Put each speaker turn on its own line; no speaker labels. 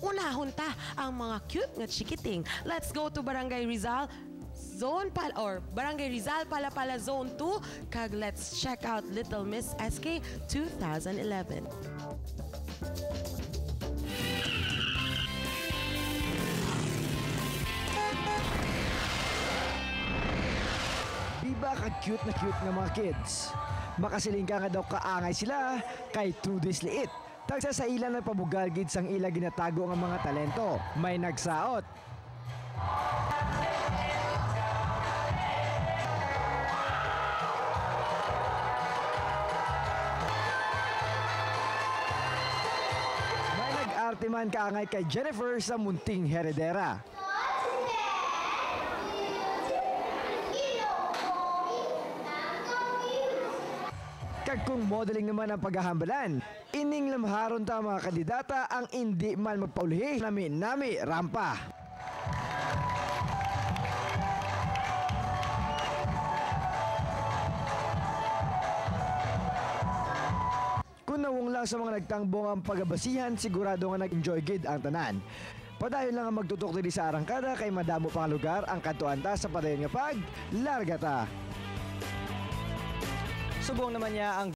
unahon ta ang mga cute nga chikiting. Let's go to Barangay Rizal Zone or Barangay Rizal Palapala Zone 2 kag let's check out Little Miss SK 2011.
Diba ka-cute na cute nga mga kids? Makasiling ka nga daw kaangay sila kay 2 days liit. Tagsa sa ilan ng pabugalgid sang ila ginatago nga mga talento. May nagsaot. May nag-arte man kaangay kay Jennifer sa Munting Heredera. Kag kung modeling naman ang paghahambalan, ining lamharon ta mga kandidata ang hindi man magpaulihi nami rampa. Kung nawong lang sa mga nagtangbong ang pagabasihan, sigurado nga nag-enjoy gid ang tanan. Padayon lang ang magtutok diri sa arangkada kay madamo pang lugar ang katuan ta sa padayon nga pag larga ta.
Subong naman niya ang